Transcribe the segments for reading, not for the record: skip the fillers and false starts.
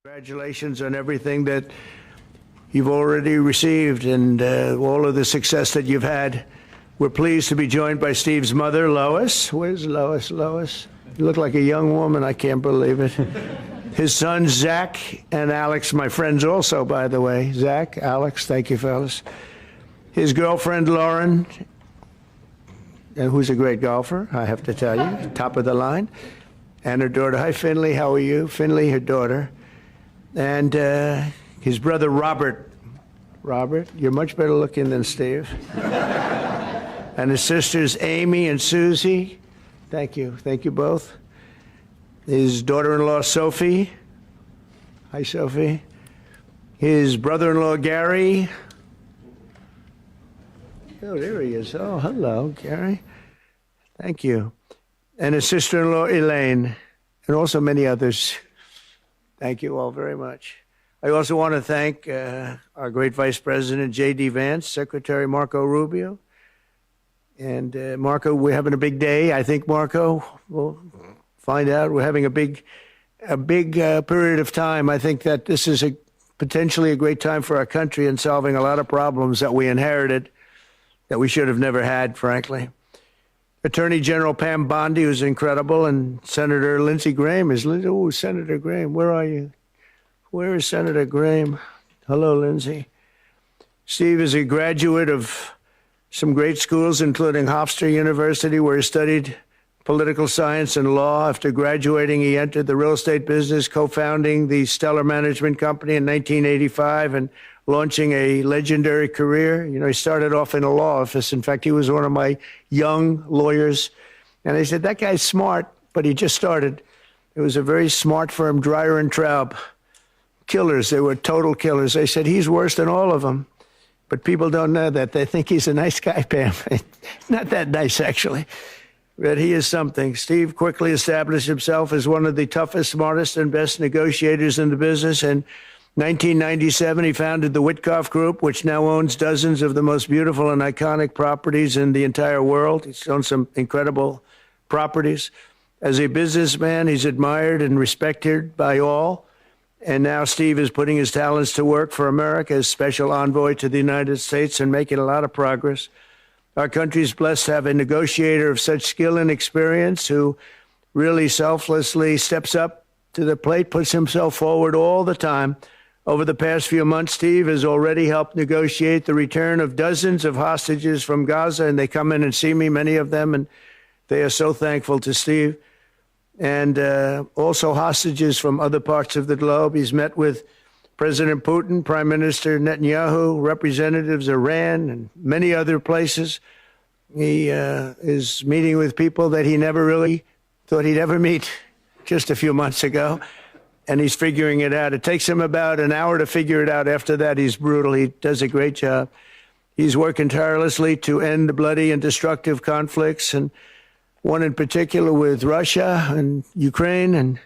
Congratulations on everything that you've already received and all of the success that you've had. We're pleased to be joined by Steve's mother, Lois. Where's Lois? Lois, you look like a young woman. I can't believe it. His sons, Zach and Alex, my friends also, by the way. Zach, Alex, thank you, fellas. His girlfriend, Lauren, who's a great golfer, I have to tell you, top of the line. And her daughter. Hi, Finley, how are you? Finley, her daughter. And his brother, Robert. Robert, you're much better looking than Steve. And his sisters, Amy and Susie. Thank you. Thank you both. His daughter-in-law, Sophie. Hi, Sophie. His brother-in-law, Gary. Oh, there he is. Oh, hello, Gary. Thank you. And his sister-in-law, Elaine, and also many others. Thank you all very much. I also want to thank our great Vice President, J.D. Vance, Secretary Marco Rubio. And Marco, we're having a big day. I think, Marco, we'll find out. We're having a big period of time. I think that this is potentially a great time for our country in solving a lot of problems that we inherited that we should have never had, frankly. Attorney General Pam Bondi, who's incredible, and Senator Lindsey Graham is. Oh, Senator Graham, where are you? Where is Senator Graham? Hello, Lindsey. Steve is a graduate of some great schools, including Hofstra University, where he studied political science and law. After graduating, he entered the real estate business, co-founding the Stellar Management Company in 1985 and launching a legendary career. You know, he started off in a law office. In fact, he was one of my young lawyers. And they said, that guy's smart, but he just started. It was a very smart firm, Dreyer and Traub. Killers. They were total killers. They said, he's worse than all of them. But people don't know that. They think he's a nice guy, Pam. Not that nice, actually. But he is something. Steve quickly established himself as one of the toughest, smartest, and best negotiators in the business. And 1997, he founded the Witkoff Group, which now owns dozens of the most beautiful and iconic properties in the entire world. He's owned some incredible properties. As a businessman, he's admired and respected by all. And now Steve is putting his talents to work for America as special envoy to the United States and making a lot of progress. Our country is blessed to have a negotiator of such skill and experience who really selflessly steps up to the plate, puts himself forward all the time. Over the past few months, Steve has already helped negotiate the return of dozens of hostages from Gaza, and they come in and see me, many of them, and they are so thankful to Steve. And also hostages from other parts of the globe. He's met with President Putin, Prime Minister Netanyahu, representatives of Iran, and many other places. He is meeting with people that he never really thought he'd ever meet just a few months ago. And he's figuring it out. It takes him about an hour to figure it out. After that, he's brutal. He does a great job. He's working tirelessly to end bloody and destructive conflicts, and one in particular with Russia and Ukraine, and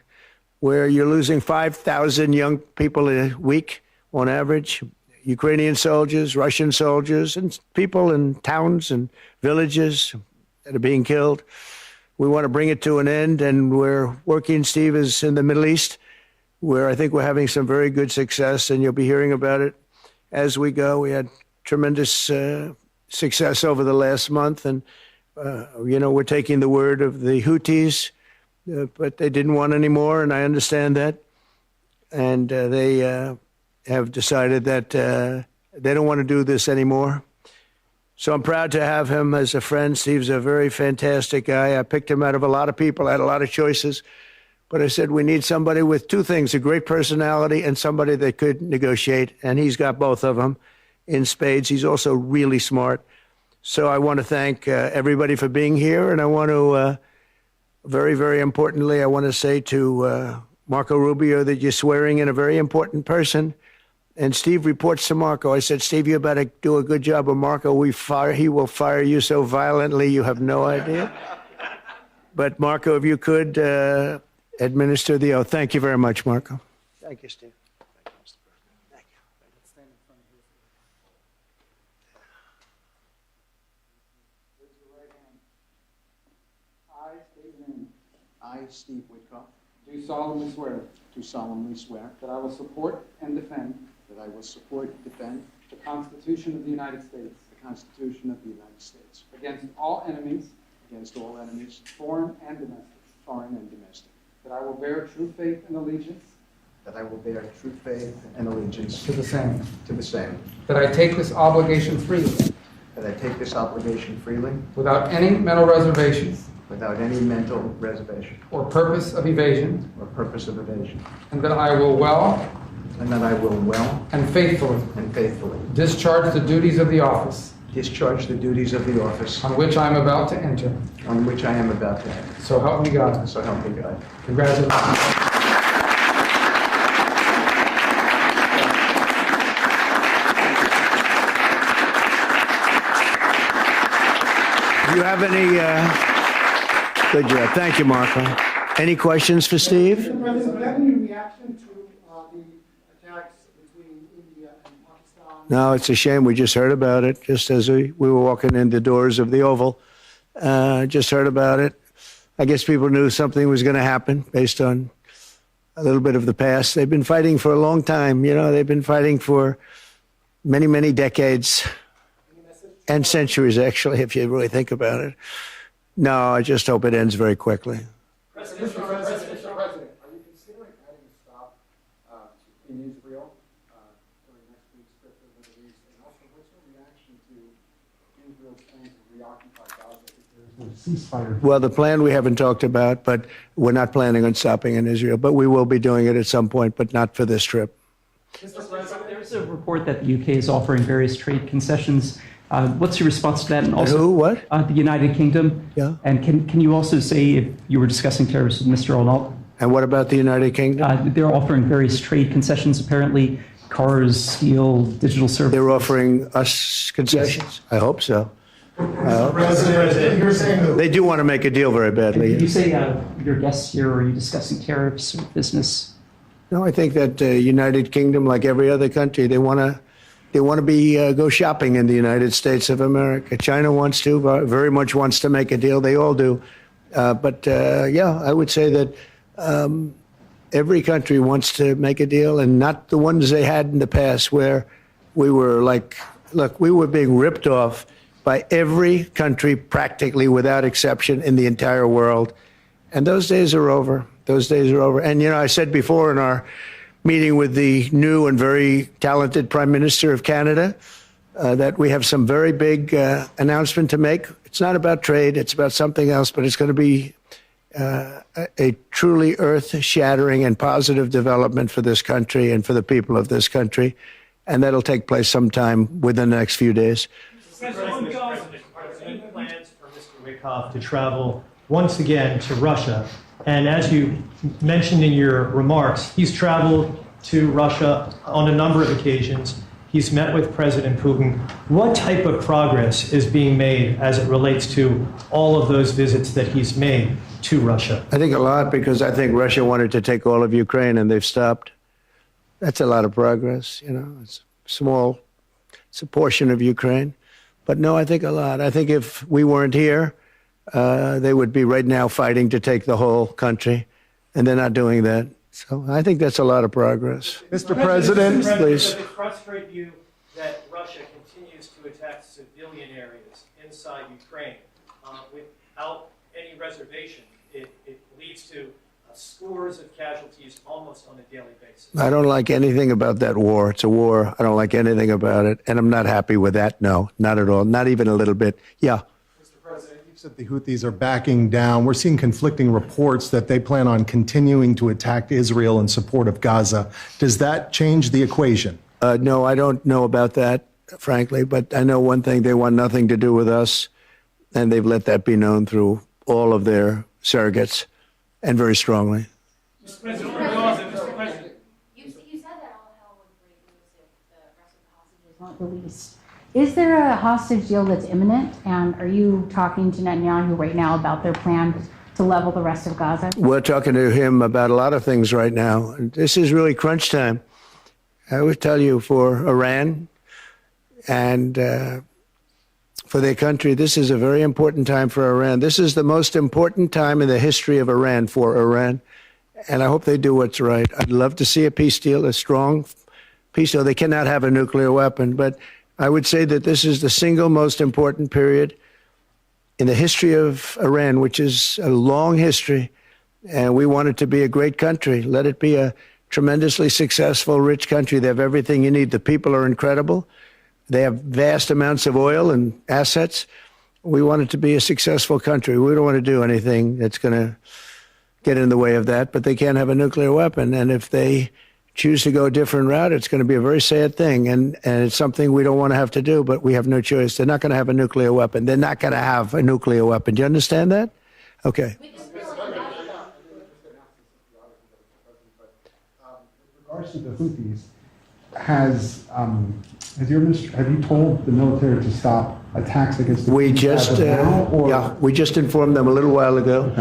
where you're losing 5,000 young people a week on average, Ukrainian soldiers, Russian soldiers, and people in towns and villages that are being killed. We want to bring it to an end, and we're working. Steve is in the Middle East, where I think we're having some very good success, and you'll be hearing about it as we go. We had tremendous success over the last month, and we're taking the word of the Houthis, but they didn't want any more, and I understand that. And they have decided that they don't want to do this anymore. So I'm proud to have him as a friend. Steve's a very fantastic guy. I picked him out of a lot of people. I had a lot of choices. But I said, we need somebody with two things, a great personality and somebody that could negotiate. And he's got both of them in spades. He's also really smart. So I want to thank everybody for being here. And I want to, very, very importantly, I want to say to Marco Rubio that you're swearing in a very important person. And Steve reports to Marco. I said, Steve, you better do a good job with Marco. He will fire you so violently, you have no idea. But Marco, if you could administer the oath. Thank you very much, Marco. Thank you, Steve. Thank you, Mr. President. Thank you. Stand in front of you. Raise your right hand. I state your name. I, Steve Witkoff, do solemnly swear do solemnly swear that I will support and defend that I will support and defend the Constitution of the United States the Constitution of the United States against all enemies, against all enemies, foreign and domestic, foreign and domestic, that I will bear true faith and allegiance that I will bear true faith and allegiance to the same, to the same, that I take this obligation freely that I take this obligation freely without any mental reservation without any mental reservation or purpose of evasion, or purpose of evasion, and that I will well and that I will well and faithfully and faithfully discharge the duties of the office discharge the duties of the office on which I am about to enter. on which I am about to enter. So help me God. So help me God. Congratulations. Do you have any, good job. Thank you, Marco. Any questions for Steve? Mr. President, do you have any reaction to the attacks between India and Pakistan? No, it's a shame. We just heard about it just as we were walking in the doors of the Oval. Just heard about it. I guess people knew something was going to happen based on a little bit of the past. They've been fighting for a long time. You know, they've been fighting for many, many decades and centuries, actually, if you really think about it. No, I just hope it ends very quickly. Mr. President, are you considering adding a stop in Israel during next week's trip to the Middle East? And also, what's your reaction to Israel's plans to reoccupy Gaza if there's no ceasefire? Well, the plan we haven't talked about, but we're not planning on stopping in Israel. But we will be doing it at some point, but not for this trip. Mr. President, there's a report that the UK is offering various trade concessions. What's your response to that? And also, Who? What? The United Kingdom. Yeah. And can you also say if you were discussing tariffs with Mr. Arnold? And what about the United Kingdom? They're offering various trade concessions, apparently, cars, steel, digital services. They're offering us concessions? I hope so. President, you're saying They do want to make a deal very And did badly. you say your guests here, are you discussing tariffs or business? No, I think that United Kingdom, like every other country, they want to be go shopping in the United States of America. China wants to, very much wants to make a deal. They all do. But yeah, I would say that every country wants to make a deal, and not the ones they had in the past where we were like, look, we were being ripped off by every country practically without exception in the entire world. And those days are over. Those days are over. And, you know, I said before in our meeting with the new and very talented Prime Minister of Canada that we have some very big announcement to make. It's not about trade. It's about something else, but it's going to be a truly earth-shattering and positive development for this country and for the people of this country. And that'll take place sometime within the next few days. President, plans for Mr. Witkoff to travel once again to Russia. And as you mentioned in your remarks, he's traveled to Russia on a number of occasions. He's met with President Putin. What type of progress is being made as it relates to all of those visits that he's made to Russia? I think a lot, because I think Russia wanted to take all of Ukraine and they've stopped. That's a lot of progress, you know. It's small. It's a portion of Ukraine. But no, I think a lot. I think if we weren't here, they would be right now fighting to take the whole country, and they're not doing that. So I think that's a lot of progress. Mr. President, please. Does it frustrate you that Russia continues to attack civilian areas inside Ukraine without any reservation? It leads to scores of casualties almost on a daily basis. I don't like anything about that war. It's a war. I don't like anything about it, and I'm not happy with that. No, not at all. Not even a little bit. Yeah. Mr. President, you've said the Houthis are backing down. We're seeing conflicting reports that they plan on continuing to attack Israel in support of Gaza. Does that change the equation? No, I don't know about that, frankly, but I know one thing. They want nothing to do with us, and they've let that be known through all of their surrogates, and very strongly. Mr. President, You said that all hell would break loose if the rest of the hostages weren't released. Is there a hostage deal that's imminent? And are you talking to Netanyahu right now about their plan to level the rest of Gaza? We're talking to him about a lot of things right now. This is really crunch time. I would tell you, for Iran and for their country, this is a very important time for Iran. This is the most important time in the history of Iran for Iran. and I hope they do what's right. I'd love to see a peace deal, a strong peace deal. They cannot have a nuclear weapon, but I would say that this is the single most important period in the history of Iran, which is a long history, and we want it to be a great country. Let it be a tremendously successful, rich country. They have everything you need. The people are incredible. They have vast amounts of oil and assets. We want it to be a successful country. We don't want to do anything that's going to get in the way of that, but they can't have a nuclear weapon. And if they choose to go a different route, it's going to be a very sad thing. And it's something we don't want to have to do, but we have no choice. They're not going to have a nuclear weapon. They're not going to have a nuclear weapon. Do you understand that? Okay. In regards to the Houthis, have you told the military to stop attacks against the We Houthis just, as of now, or- we just informed them a little while ago,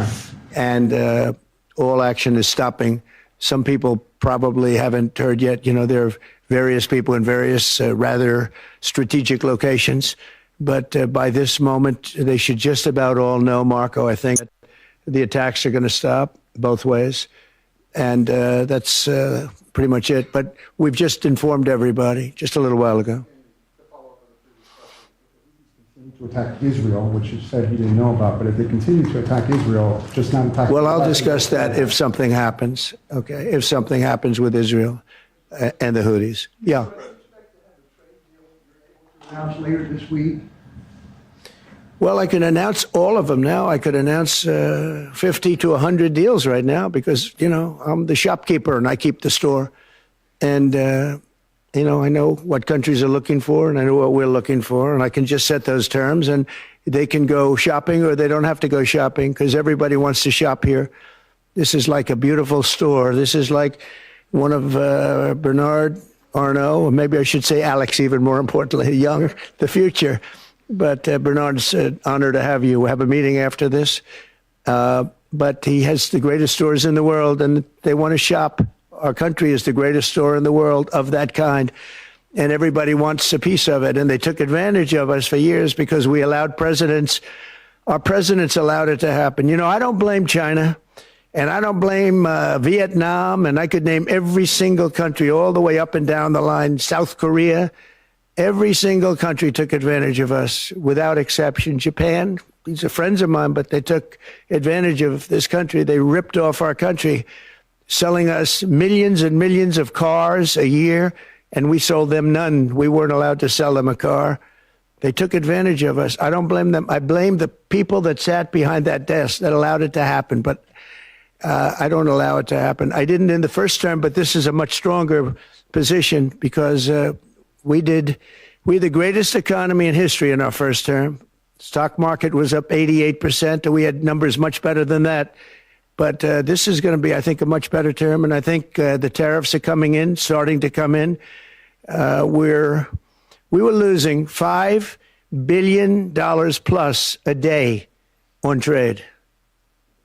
and all action is stopping. Some people probably haven't heard yet. You know, there are various people in various rather strategic locations, but by this moment, they should just about all know, Marco, I think, the attacks are going to stop both ways, and that's pretty much it. But we've just informed everybody just a little while ago. To attack Israel, which you said he didn't know about, but if they continue to attack Israel, just not attack. Well, I'll discuss that if something happens. Okay, if something happens with Israel and the Houthis. Yeah. Announce later this week. Well, I can announce all of them now. I could announce 50 to 100 deals right now because, you know, I'm the shopkeeper and I keep the store. And, you know, I know what countries are looking for and I know what we're looking for. And I can just set those terms and they can go shopping or they don't have to go shopping because everybody wants to shop here. This is like a beautiful store. This is like one of Bernard Arnault, or maybe I should say Alex, even more importantly, young, the future. But Bernard said, honor to have you. We'll have a meeting after this. But he has the greatest stores in the world, and they want to shop. Our country is the greatest store in the world of that kind, and everybody wants a piece of it. And they took advantage of us for years because we allowed our presidents allowed it to happen. You know, I don't blame China, and I don't blame Vietnam, and I could name every single country all the way up and down the line, South Korea. Every single country took advantage of us without exception. Japan, these are friends of mine, but they took advantage of this country. They ripped off our country, selling us millions and millions of cars a year, and we sold them none. We weren't allowed to sell them a car. They took advantage of us. I don't blame them. I blame the people that sat behind that desk that allowed it to happen, but I don't allow it to happen. I didn't in the first term, but this is a much stronger position because we're the greatest economy in history in our first term. Stock market was up 88%. We had numbers much better than that. But this is going to be, I think, a much better term. And I think the tariffs are coming in, starting to come in. We were losing $5 billion plus a day on trade.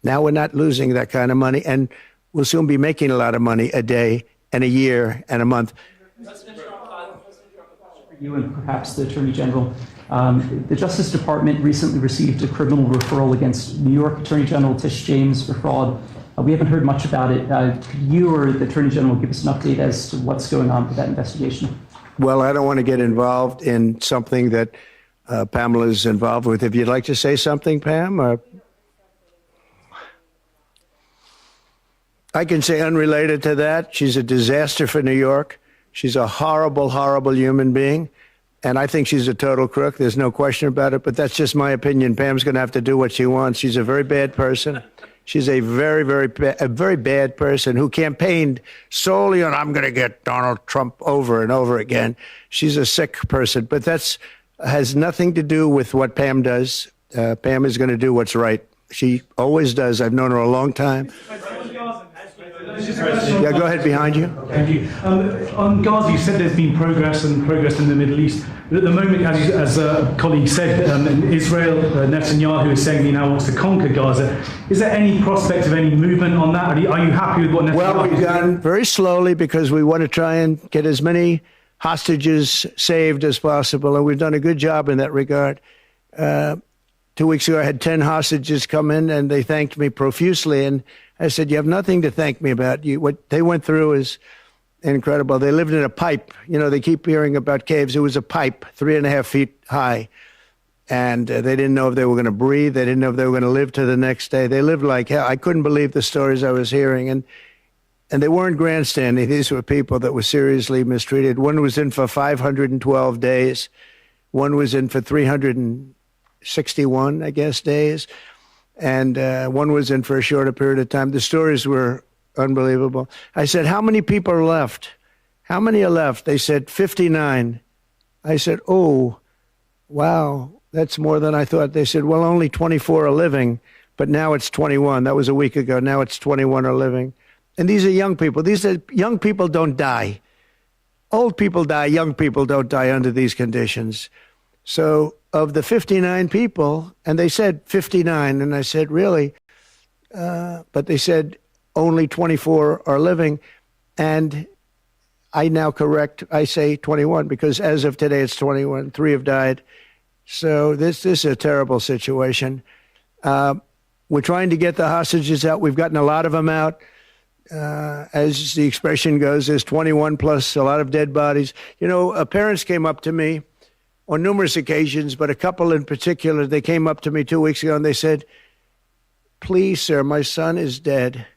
Now we're not losing that kind of money. And we'll soon be making a lot of money a day and a year and a month. You and perhaps the Attorney General. The Justice Department recently received a criminal referral against New York Attorney General Tish James for fraud. We haven't heard much about it. Could you or the Attorney General give us an update as to what's going on with that investigation? Well, I don't want to get involved in something that Pamela's involved with. If you'd like to say something, Pam, or I can say unrelated to that. She's a disaster for New York. She's a horrible, horrible human being. And I think she's a total crook. There's no question about it. But that's just my opinion. Pam's going to have to do what she wants. She's a very bad person. She's a very, very bad person who campaigned solely on, I'm going to get Donald Trump over and over again. She's a sick person. But that's has nothing to do with what Pam does. Pam is going to do what's right. She always does. I've known her a long time. Yeah, go ahead, behind you. Thank you. On Gaza, you said there's been progress in the Middle East. But at the moment, as a colleague said, Israel, Netanyahu is saying he now wants to conquer Gaza. Is there any prospect of any movement on that? Are you happy with what Netanyahu Well, we've is gone doing? very slowly because we want to try and get as many hostages saved as possible, and we've done a good job in that regard. To 2 weeks ago, I had 10 hostages come in, and they thanked me profusely. And I said, you have nothing to thank me about. What they went through is incredible. They lived in a pipe. You know, they keep hearing about caves. It was a pipe, 3.5 feet high. And they didn't know if they were going to breathe. They didn't know if they were going to live to the next day. They lived like hell. I couldn't believe the stories I was hearing. And they weren't grandstanding. These were people that were seriously mistreated. One was in for 512 days. One was in for 361, I guess, days. And one was in for a shorter period of time. The stories were unbelievable. I said, how many people are left? How many are left? They said, 59. I said, oh, wow, that's more than I thought. They said, well, only 24 are living, but now it's 21. That was a week ago. Now it's 21 are living. And these are young people. These are young people don't die. Old people die. Young people don't die under these conditions. So of the 59 people, and they said 59, and I said, really? But they said only 24 are living. And I now correct, I say 21, because as of today, it's 21. 3 have died. So this is a terrible situation. We're trying to get the hostages out. We've gotten a lot of them out. As the expression goes, there's 21 plus a lot of dead bodies. You know, parents came up to me on numerous occasions, but a couple in particular, they came up to me 2 weeks ago and they said, please, sir, my son is dead.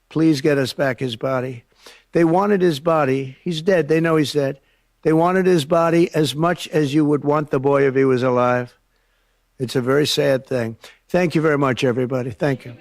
Please get us back his body. They wanted his body. He's dead. They know he's dead. They wanted his body as much as you would want the boy if he was alive. It's a very sad thing. Thank you very much, everybody. Thank you.